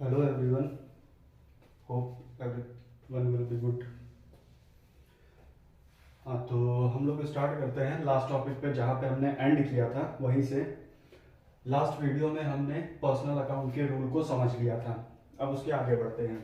Hello everyone. Hope everyone will be good. हाँ, तो हम लोग स्टार्ट करते हैं लास्ट टॉपिक पे जहाँ पे हमने एंड किया था वहीं से। लास्ट वीडियो में हमने पर्सनल अकाउंट के रूल को समझ लिया था। अब उसके आगे बढ़ते हैं,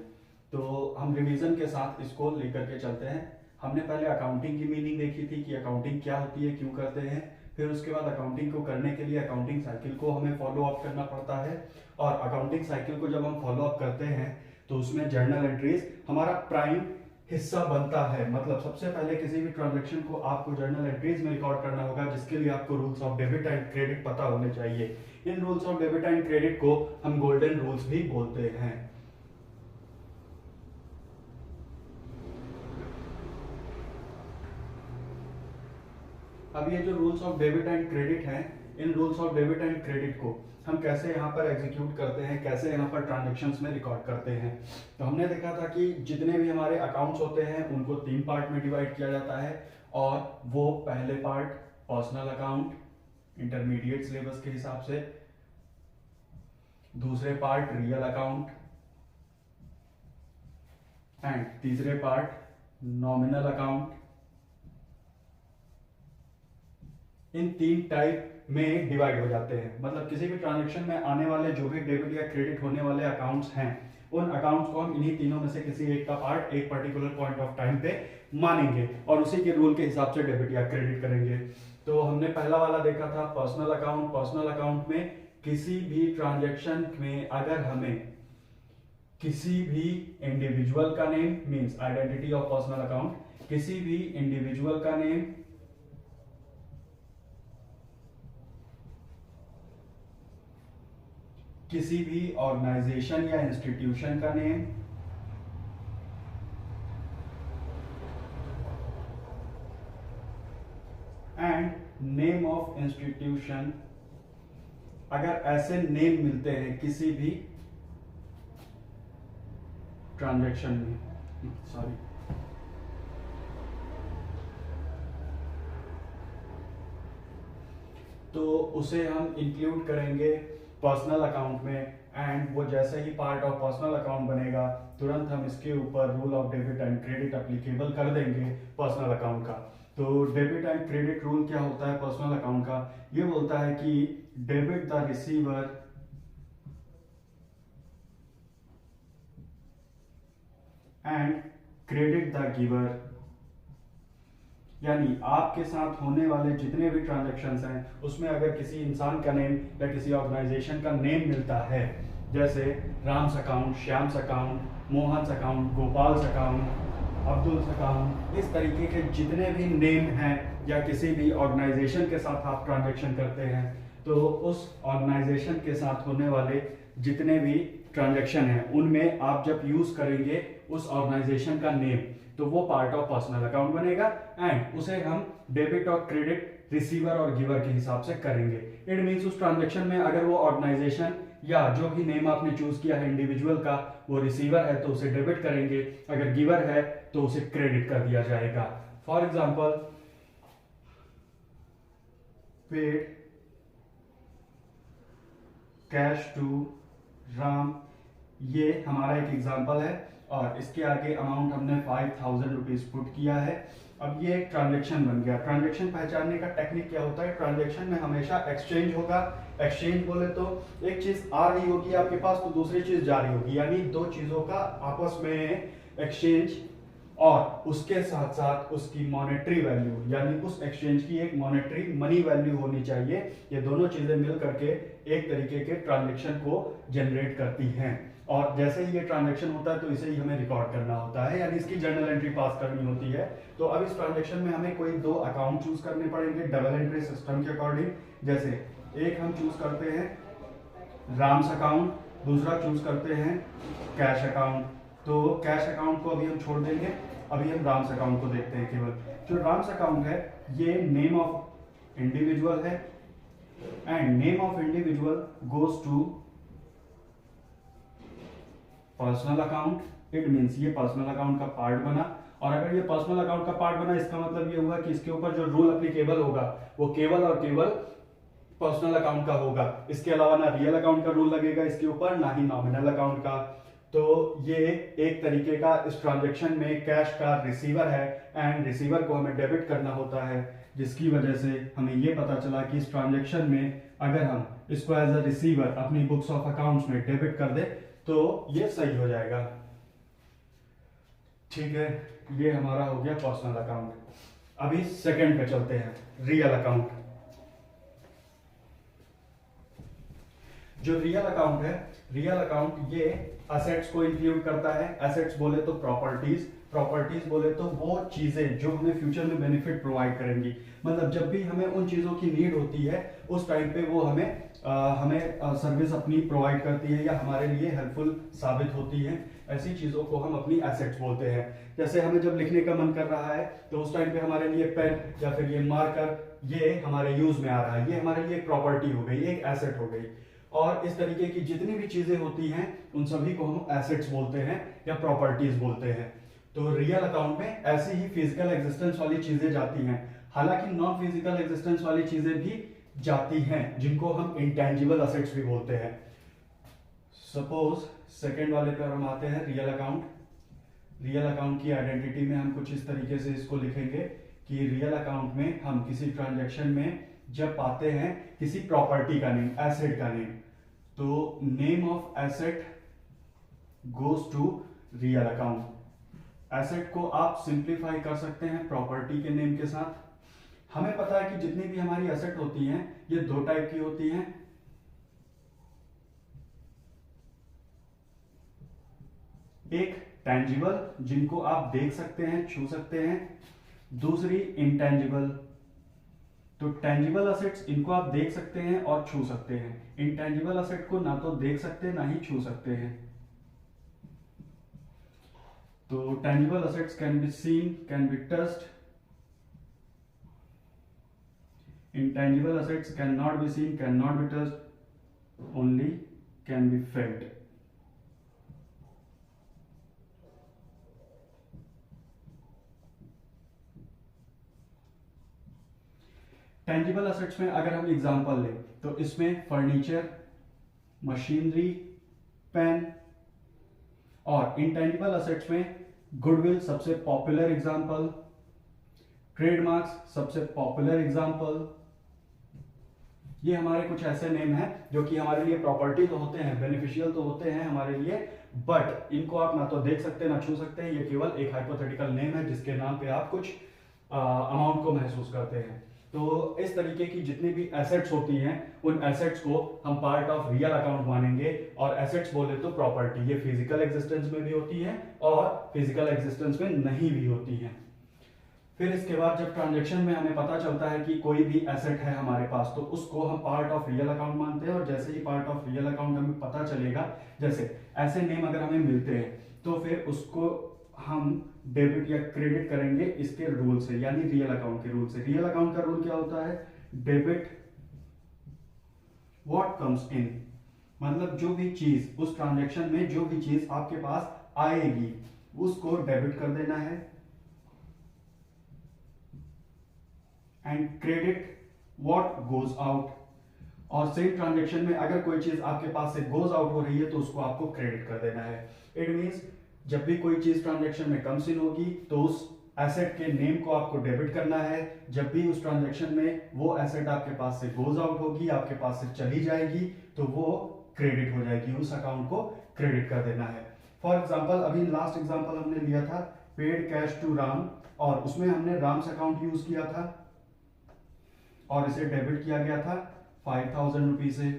तो हम रिवीजन के साथ इसको लेकर के चलते हैं। हमने पहले अकाउंटिंग की मीनिंग देखी थी कि अकाउंटिंग क्या होती है, क्यों करते हैं। फिर उसके बाद अकाउंटिंग को करने के लिए अकाउंटिंग साइकिल को हमें फॉलो अप करना पड़ता है, और अकाउंटिंग साइकिल को जब हम फॉलो अप करते हैं तो उसमें जर्नल एंट्रीज हमारा प्राइम हिस्सा बनता है। मतलब सबसे पहले किसी भी ट्रांजैक्शन को आपको जर्नल एंट्रीज में रिकॉर्ड करना होगा, जिसके लिए आपको rules of debit and credit पता होने चाहिए। इन rules of debit and credit को हम गोल्डन रूल्स भी बोलते हैं। अब ये जो rules of debit and credit हैं, इन rules of debit and credit को हम कैसे यहाँ पर एग्जीक्यूट करते हैं, कैसे यहाँ पर ट्रांजैक्शंस में रिकॉर्ड करते हैं। तो हमने देखा था कि जितने भी हमारे अकाउंट्स होते हैं उनको 3 पार्ट में डिवाइड किया जाता है, और वो पहले part personal account intermediate syllabus के हिसाब से, दूसरे पार्ट रियल अकाउंट, एंड तीसरे पार्ट नॉमिनल अकाउंट। इन 3 टाइप में डिवाइड हो जाते हैं। मतलब किसी भी ट्रांजैक्शन में आने वाले जो भी डेबिट या क्रेडिट होने वाले अकाउंट्स हैं, उन अकाउंट्स को हम इन्हीं तीनों में से किसी एक का पार्ट एक पर्टिकुलर पॉइंट ऑफ टाइम पे मानेंगे और उसी के रूल के हिसाब से डेबिट या क्रेडिट करेंगे। तो हमने पहला वाला देखा था पर्सनल अकाउंट। पर्सनल अकाउंट में किसी भी ट्रांजैक्शन में अगर हमें किसी भी इंडिविजुअल का name, means identity of personal account, किसी भी इंडिविजुअल का नेम, किसी भी ऑर्गेनाइजेशन या इंस्टीट्यूशन का name, and name of institution, अगर ऐसे नेम मिलते हैं किसी भी ट्रांजैक्शन में, तो उसे हम इंक्लूड करेंगे पर्सनल अकाउंट में। एंड वो जैसे ही पार्ट ऑफ पर्सनल अकाउंट बनेगा तुरंत हम इसके ऊपर rule of debit and credit applicable कर देंगे पर्सनल अकाउंट का। तो डेबिट एंड क्रेडिट रूल क्या होता है पर्सनल अकाउंट का? ये बोलता है कि debit the receiver and credit the giver, यानी आपके साथ होने वाले जितने भी ट्रांजैक्शंस हैं उसमें अगर किसी इंसान का नेम या किसी ऑर्गेनाइजेशन का नेम मिलता है, जैसे Ram's account, Shyam's account, Mohan's account, Gopal's account, Abdul's account, इस तरीके के जितने भी नेम हैं या किसी भी ऑर्गेनाइजेशन के साथ आप ट्रांजैक्शन करते हैं, तो उस ऑर्गेनाइजेशन के साथ होने वाले जितने भी ट्रांजैक्शन हैं उनमें आप जब यूज करेंगे उस ऑर्गेनाइजेशन का नेम, तो वो पार्ट ऑफ पर्सनल अकाउंट बनेगा एंड उसे हम डेबिट और क्रेडिट रिसीवर और गिवर के हिसाब से करेंगे। इट मींस उस ट्रांजैक्शन में अगर वो ऑर्गेनाइजेशन या जो भी नेम आपने चूज किया है इंडिविजुअल का वो रिसीवर है तो उसे डेबिट करेंगे, अगर गिवर है तो उसे क्रेडिट कर दिया जाएगा। For example paid cash to Ram, ये हमारा एक एग्जाम्पल है और इसके आगे अमाउंट हमने 5000 रुपीज पुट किया है। अब ये एक ट्रांजैक्शन बन गया। ट्रांजैक्शन पहचानने का टेक्निक क्या होता है? ट्रांजैक्शन में हमेशा एक्सचेंज होगा। एक्सचेंज बोले तो एक चीज आ रही होगी आपके पास तो दूसरी चीज जा रही होगी, यानी दो चीजों का आपस में एक्सचेंज, और उसके साथ साथ उसकी मॉनेटरी वैल्यू, यानी उस एक्सचेंज की एक मॉनेटरी मनी वैल्यू होनी चाहिए। ये दोनों चीजें मिल करके एक तरीके के ट्रांजैक्शन को जनरेट करती हैं, और जैसे ही ये ट्रांजैक्शन होता है तो इसे ही हमें रिकॉर्ड करना होता है, यानी इसकी जर्नल एंट्री पास करनी होती है। तो अब इस ट्रांजैक्शन में हमें कोई 2 अकाउंट चूज करने पड़ेंगे डबल एंट्री सिस्टम के अकॉर्डिंग। जैसे एक हम चूज करते हैं राम्स अकाउंट, दूसरा चूज करते हैं कैश अकाउंट। तो कैश अकाउंट को अभी हम छोड़ देंगे, अभी हम राम्स अकाउंट को देखते हैं केवल। जो राम्स अकाउंट है ये नेम ऑफ इंडिविजुअल है and name of individual goes to personal account. It means ये पर्सनल अकाउंट का पार्ट बना, और अगर ये पर्सनल अकाउंट का पार्ट बना इसका मतलब ये हुआ कि इसके ऊपर जो रूल एप्लीकेबल होगा वो केवल और केवल पर्सनल अकाउंट का होगा। इसके अलावा ना रियल अकाउंट का रूल लगेगा इसके ऊपर, ना ही नॉमिनल अकाउंट का। तो ये एक तरीके का इस ट्रांजैक्शन में कैश का रिसीवर है एंड रिसीवर को हमें डेबिट करना होता है, जिसकी वजह से हमें ये पता चला कि इस ट्रांजैक्शन में अगर हम इसको एज अ रिसीवर अपनी बुक्स ऑफ अकाउंट्स में डेबिट कर दे तो ये सही हो जाएगा। ठीक है, ये हमारा हो गया पर्सनल अकाउंट। अभी सेकंड पे चलते हैं, रियल अकाउंट। जो रियल अकाउंट है, रियल अकाउंट ये असेट्स को इंक्लूड करता है। एसेट्स बोले तो प्रॉपर्टीज, प्रॉपर्टीज बोले तो वो चीजें जो हमें फ्यूचर में बेनिफिट प्रोवाइड करेंगी। मतलब जब भी हमें उन चीजों की नीड होती है उस टाइम पे वो हमें सर्विस अपनी प्रोवाइड करती है या हमारे लिए हेल्पफुल साबित होती है। ऐसी चीजों को हम अपनी एसेट्स बोलते हैं। जैसे हमें जब लिखने का मन कर रहा है तो उस टाइम पे हमारे लिए पेन या फिर ये मार्कर ये हमारे यूज में आ रहा है, ये हमारे लिए एक प्रॉपर्टी हो गई, एक एसेट हो गई। और इस तरीके की जितनी भी चीजें होती हैं उन सभी को हम एसेट्स बोलते हैं या प्रॉपर्टीज बोलते हैं। तो रियल अकाउंट में ऐसी ही फिजिकल एग्जिस्टेंस वाली चीजें जाती हैं। हालांकि नॉन फिजिकल एग्जिस्टेंस वाली चीजें भी जाती हैं जिनको हम इंटेंजिबल असेट्स भी बोलते हैं। सपोज सेकेंड वाले पर हम आते हैं, रियल अकाउंट। रियल अकाउंट की आइडेंटिटी में हम कुछ इस तरीके से इसको लिखेंगे कि रियल अकाउंट में हम किसी ट्रांजैक्शन में जब पाते हैं किसी प्रॉपर्टी का नेम, एसेट का नेम, तो name of asset goes to real account. Asset को आप सिंप्लीफाई कर सकते हैं प्रॉपर्टी के नेम के साथ। हमें पता है कि जितनी भी हमारी एसेट होती हैं ये दो टाइप की होती हैं। एक टेंजिबल जिनको आप देख सकते हैं, छू सकते हैं, दूसरी इंटेंजिबल। तो टेंजिबल असेट्स इनको आप देख सकते हैं और छू सकते हैं। इंटेंजिबल असेट को ना तो देख सकते ना ही छू सकते हैं। तो tangible assets can be seen, can be touched. Intangible assets can not be seen, can not be touched, only can be felt. Tangible assets में अगर हम एग्जांपल लें तो इसमें फर्नीचर, मशीनरी, पेन, और इंटेंजिबल असेट्स में गुडविल सबसे popular example, trademarks सबसे पॉपुलर एग्जांपल। ये हमारे कुछ ऐसे नेम हैं जो कि हमारे लिए प्रॉपर्टी तो होते हैं, बेनिफिशियल तो होते हैं हमारे लिए, बट इनको आप ना तो देख सकते ना छू सकते हैं। ये केवल एक हाइपोथेटिकल नेम है जिसके नाम पे आप कुछ अमाउंट को महसूस करते हैं। तो इस तरीके की जितनी भी एसेट्स होती हैं उन एसेट्स को हम पार्ट ऑफ रियल अकाउंट मानेंगे। और एसेट्स बोले तो प्रॉपर्टी, ये फिजिकल एग्जिस्टेंस में भी होती है और फिजिकल एग्जिस्टेंस में नहीं भी होती है। फिर इसके बाद जब ट्रांजैक्शन में हमें पता चलता है कि कोई भी एसेट है हमारे पास तो उसको हम पार्ट ऑफ रियल अकाउंट मानते हैं। और जैसे ही पार्ट ऑफ रियल अकाउंट हमें पता चलेगा, जैसे ऐसे नेम अगर हमें मिलते हैं तो फिर उसको हम डेबिट या क्रेडिट करेंगे इसके रूल से, यानी रियल अकाउंट के रूल से। रियल अकाउंट का रूल क्या होता है? डेबिट व्हाट कम्स इन, मतलब जो भी चीज उस ट्रांजैक्शन में जो भी चीज आपके पास आएगी उसको डेबिट कर देना है। And credit what goes out, और सेम ट्रांजैक्शन में अगर कोई चीज आपके पास से गोज आउट हो रही है तो उसको आपको क्रेडिट कर देना है। इट मींस जब भी कोई चीज ट्रांजैक्शन में कम्स इन होगी तो उस एसेट के नेम को आपको डेबिट करना है। जब भी उस ट्रांजैक्शन में वो एसेट आपके पास से गोज आउट होगी, आपके पास से चली जाएगी, तो वो क्रेडिट हो जाएगी, उस अकाउंट को क्रेडिट कर देना है। फॉर एग्जाम्पल अभी लास्ट एग्जाम्पल हमने लिया था पेड कैश टू राम, और उसमें हमने राम्स अकाउंट यूज किया था और इसे डेबिट किया गया था 5000 रुपीज से।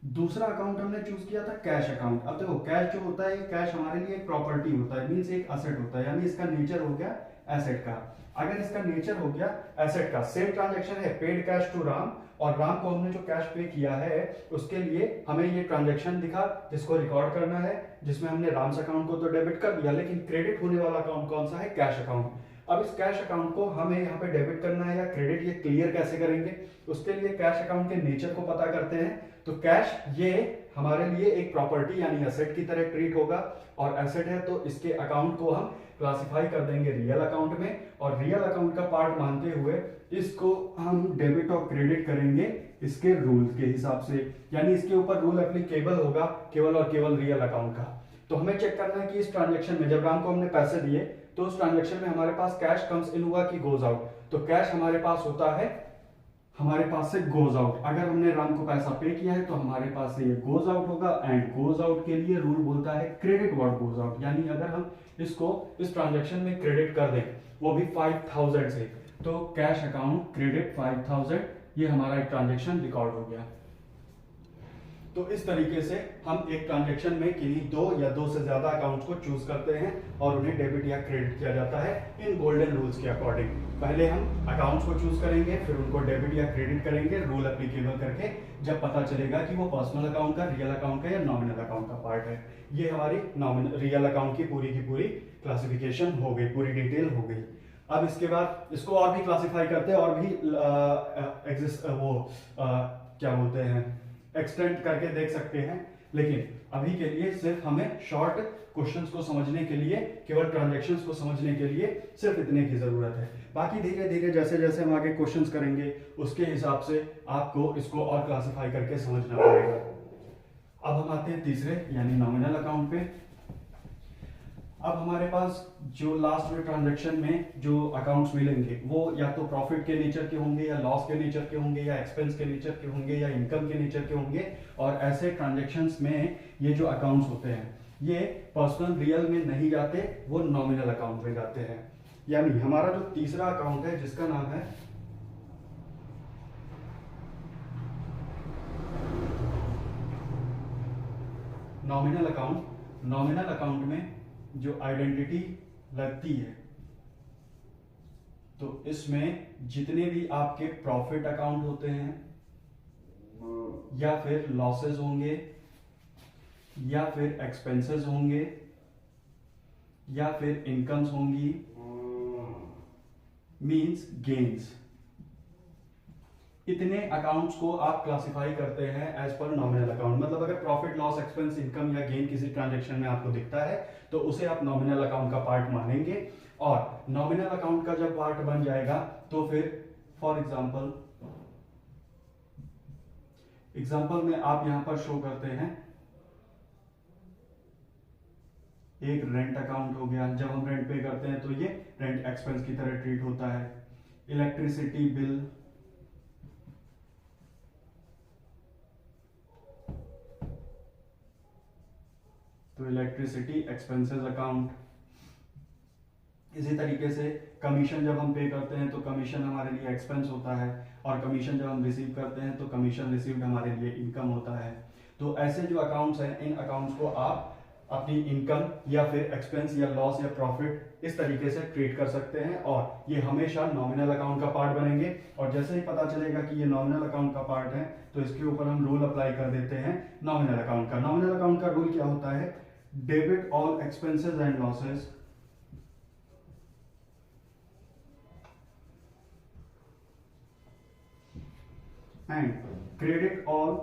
दूसरा अकाउंट हमने चूज किया था कैश अकाउंट। अब देखो कैश जो होता है, कैश हमारे लिए एक प्रॉपर्टी होता है, मींस एक एसेट होता है, यानी इसका नेचर हो गया एसेट का। अगर इसका नेचर हो गया एसेट का, सेम ट्रांजैक्शन है पेड कैश टू राम, और राम को हमने जो कैश पे किया है उसके लिए हमें ये ट्रांजैक्शन दिखा जिसको रिकॉर्ड करना है, जिसमें हमने राम्स अकाउंट को तो डेबिट कर दिया, लेकिन क्रेडिट होने वाला अकाउंट कौन सा है? Cash account. अब इस कैश अकाउंट को हमें यहाँ पे डेबिट करना है या क्रेडिट, ये क्लियर कैसे करेंगे, उसके लिए कैश अकाउंट के नेचर को पता करते हैं। तो कैश ये हमारे लिए एक प्रॉपर्टी यानी एसेट की तरह ट्रीट होगा, और एसेट है तो इसके अकाउंट को हम क्लासिफाई कर देंगे रियल अकाउंट में, और रियल अकाउंट का पार्ट मानते हुए इसको हम डेबिट और क्रेडिट करेंगे इसके रूल के हिसाब से, यानी इसके ऊपर रूल एप्लीकेबल होगा केवल और केवल रियल अकाउंट का। तो हमें चेक करना है कि इस ट्रांजेक्शन में जब राम को हमने पैसे दिए तो उस ट्रांजेक्शन में हमारे पास कैश कम्स इन हुआ कि गोज आउट। तो कैश हमारे पास होता है, हमारे पास से गोज आउट। अगर हमने राम को पैसा पे किया है तो हमारे पास से ये गोज आउट होगा, एंड गोज आउट के लिए रूल बोलता है क्रेडिट व्हाट गोज आउट, यानी अगर हम इसको इस ट्रांजेक्शन में क्रेडिट कर दें वो भी 5000 से, तो कैश अकाउंट क्रेडिट 5000, ये हमारा एक ट्रांजेक्शन रिकॉर्ड हो गया। तो इस तरीके से हम एक ट्रांजैक्शन में किन्हीं दो या दो से ज्यादा अकाउंट्स को चूज करते हैं और उन्हें डेबिट या क्रेडिट किया जाता है इन गोल्डन रूल्स के अकॉर्डिंग। पहले हम अकाउंट्स को चूज करेंगे, फिर उनको डेबिट या क्रेडिट करेंगे रूल एप्लीकेबल करके, जब पता चलेगा कि वो पर्सनल अकाउंट का, रियल अकाउंट का या नॉमिनल अकाउंट का पार्ट है। ये हमारी नॉमिनल रियल अकाउंट की पूरी क्लासिफिकेशन हो गई, पूरी डिटेल हो गई। अब इसके बाद इसको और भी क्लासिफाई करते हैं और भी क्या बोलते हैं एक्सटेंड करके देख सकते हैं, लेकिन अभी के लिए सिर्फ हमें शॉर्ट क्वेश्चंस को समझने के लिए, केवल ट्रांजैक्शंस को समझने के लिए सिर्फ इतने की जरूरत है। बाकी धीरे धीरे जैसे जैसे हम आगे क्वेश्चंस करेंगे उसके हिसाब से आपको इसको और क्लासिफाई करके समझना पड़ेगा। अब हम आते हैं तीसरे यानी नॉमिनल अकाउंट पे। अब हमारे पास जो लास्ट में ट्रांजैक्शन में जो अकाउंट्स मिलेंगे वो या तो प्रॉफिट के नेचर के होंगे, या लॉस के नेचर के होंगे, या एक्सपेंस के नेचर के होंगे, या इनकम के नेचर के होंगे। और ऐसे ट्रांजैक्शंस में ये जो अकाउंट्स होते हैं ये पर्सनल रियल में नहीं जाते, वो नॉमिनल अकाउंट में जाते हैं। यानी हमारा जो तीसरा अकाउंट है जिसका नाम है नॉमिनल अकाउंट, नॉमिनल अकाउंट में जो आइडेंटिटी लगती है तो इसमें जितने भी आपके प्रॉफिट अकाउंट होते हैं या फिर लॉसेस होंगे या फिर एक्सपेंसेस होंगे या फिर इनकम्स होंगी, मींस गेन्स, इतने अकाउंट्स को आप क्लासिफाई करते हैं एज पर नॉमिनल अकाउंट। मतलब अगर प्रॉफिट लॉस एक्सपेंस इनकम या गेन किसी ट्रांजैक्शन में आपको दिखता है तो उसे आप नॉमिनल अकाउंट का पार्ट मानेंगे, और नॉमिनल अकाउंट का जब पार्ट बन जाएगा तो फिर फॉर एग्जांपल में आप यहां पर शो करते हैं एक रेंट अकाउंट हो गया। जब हम रेंट पे करते हैं तो ये रेंट एक्सपेंस की तरह ट्रीट होता है। इलेक्ट्रिसिटी बिल, तो इलेक्ट्रिसिटी एक्सपेंसेस अकाउंट। इसी तरीके से कमीशन जब हम पे करते हैं तो कमीशन हमारे लिए एक्सपेंस होता है, और कमीशन जब हम रिसीव करते हैं तो कमीशन रिसीव्ड हमारे लिए इनकम होता है। तो ऐसे जो अकाउंट्स हैं इन अकाउंट्स को आप अपनी इनकम या फिर एक्सपेंस या लॉस या प्रॉफिट इस तरीके से ट्रीट कर सकते हैं, और ये हमेशा नॉमिनल अकाउंट का पार्ट बनेंगे। और जैसे ही पता चलेगा कि ये नॉमिनल अकाउंट का पार्ट है तो इसके ऊपर हम रूल अप्लाई कर देते हैं नॉमिनल अकाउंट का। नॉमिनल अकाउंट का रूल क्या होता है? Debit all expenses and losses and credit all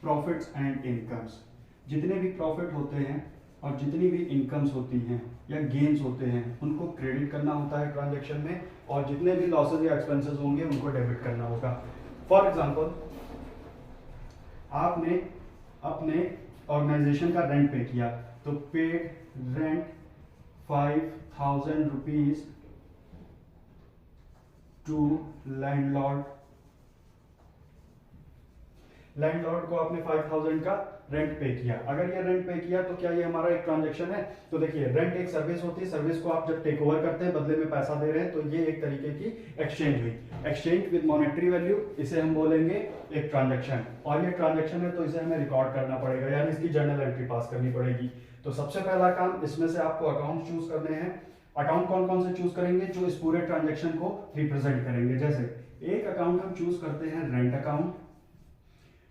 profits and incomes. जितने भी प्रॉफिट होते हैं और जितनी भी इनकम्स होती हैं या गेन्स होते हैं उनको क्रेडिट करना होता है ट्रांजैक्शन में, और जितने भी लॉसेस या एक्सपेंसेस होंगे उनको डेबिट करना होगा। फॉर एग्जांपल आपने अपने ऑर्गेनाइजेशन का रेंट पे किया तो paid rent 5000 rupees to landlord. Landlord को आपने 5000 का रेंट पे किया। अगर ये रेंट पे किया तो क्या ये हमारा एक ट्रांजैक्शन है? तो देखिए रेंट एक सर्विस होती है, सर्विस को आप जब टेक ओवर करते हैं बदले में पैसा दे रहे हैं, तो ये एक तरीके की एक्सचेंज हुई। एक्सचेंज विद मॉनेटरी वैल्यू, इसे हम बोलेंगे एक ट्रांजैक्शन। और ये ट्रांजैक्शन है तो इसे हमें रिकॉर्ड करना पड़ेगा, यानी इसकी जर्नल एंट्री पास करनी पड़ेगी। तो सबसे पहला काम इसमें से आपको अकाउंट चूज करने हैं। अकाउंट कौन कौन से चूज करेंगे? जो इस पूरे ट्रांजैक्शन को रिप्रेजेंट करेंगे। जैसे एक अकाउंट हम चूज करते हैं रेंट अकाउंट,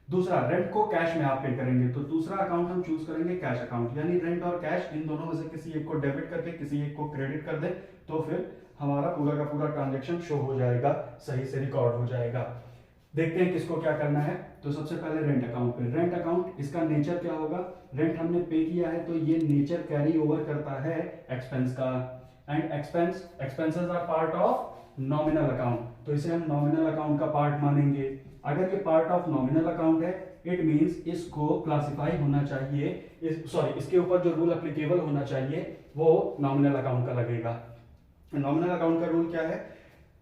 दूसरा रेंट को कैश में आप पे करेंगे तो दूसरा अकाउंट हम चूज करेंगे कैश अकाउंट। यानी रेंट और कैश इन दोनों में से किसी एक को डेबिट करके किसी एक को क्रेडिट कर दे तो फिर हमारा पूरा का पूरा ट्रांजेक्शन शो हो जाएगा, सही से रिकॉर्ड हो जाएगा। देखते हैं किसको क्या करना है। तो सबसे पहले रेंट अकाउंट पे, रेंट अकाउंट इसका नेचर क्या होगा, रेंट हमने पे किया है तो ये नेचर कैरी ओवर करता है एक्सपेंस का, and expenses are part of nominal account, तो इसे हम नॉमिनल अकाउंट का पार्ट मानेंगे। अगर ये पार्ट ऑफ नॉमिनल अकाउंट है, इट मींस इसको क्लासिफाई होना चाहिए, इसके ऊपर जो रूल एप्लीकेबल होना चाहिए वो नॉमिनल अकाउंट का लगेगा। नॉमिनल अकाउंट का रूल क्या है,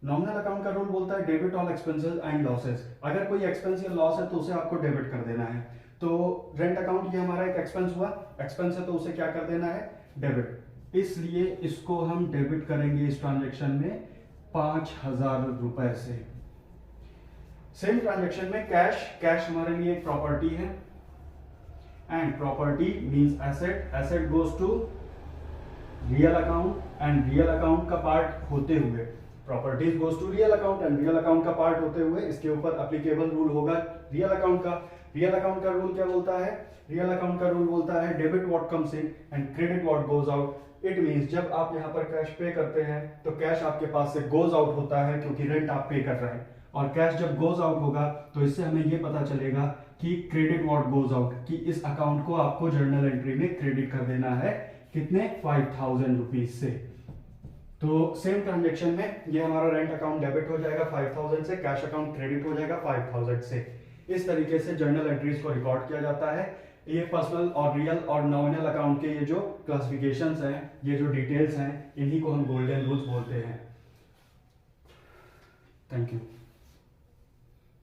नॉमिनल अकाउंट का रूल बोलता है debit all expenses and losses. अगर कोई एक्सपेंस या लॉस है तो उसे आपको डेबिट कर देना है। तो रेंट अकाउंट ये हमारा एक एक्सपेंस हुआ, एक्सपेंस है तो उसे क्या कर देना है, डेबिट। इसलिए इसको हम डेबिट करेंगे इस ट्रांजेक्शन में 5,000 रुपए से। सेम ट्रांजेक्शन में कैश हमारे लिए एक प्रॉपर्टी है, and property means asset, asset goes to real account, and real account का पार्ट होते हुए properties goes to real account, and real account का पार्ट होते हुए इसके ऊपर एप्लीकेबल रूल होगा रियल अकाउंट का। रियल अकाउंट का रूल क्या बोलता है, रियल अकाउंट का रूल बोलता है debit what comes in and credit what goes out. It means जब आप यहाँ पर कैश पे करते हैं तो कैश आपके पास से गोज आउट होता है क्योंकि रेंट आप पे कर रहे हैं, और कैश जब गोज आउट होगा तो इससे हमें ये पता चलेगा कि क्रेडिट व्हाट गोज आउट, कि इस अकाउंट को आपको जर्नल एंट्री में क्रेडिट कर देना है, कितने, 5,000 रुपीज से। तो सेम ट्रांजेक्शन में ये हमारा रेंट अकाउंट डेबिट हो जाएगा 5,000 से, कैश अकाउंट क्रेडिट हो जाएगा 5,000 से। इस तरीके से जर्नल एंट्रीज को रिकॉर्ड किया जाता है। ये पर्सनल और रियल और नॉमिनल अकाउंट के ये जो क्लासिफिकेशंस हैं, ये जो डिटेल्स हैं, इन्हीं को हम गोल्डन रूल्स बोलते हैं। Thank you.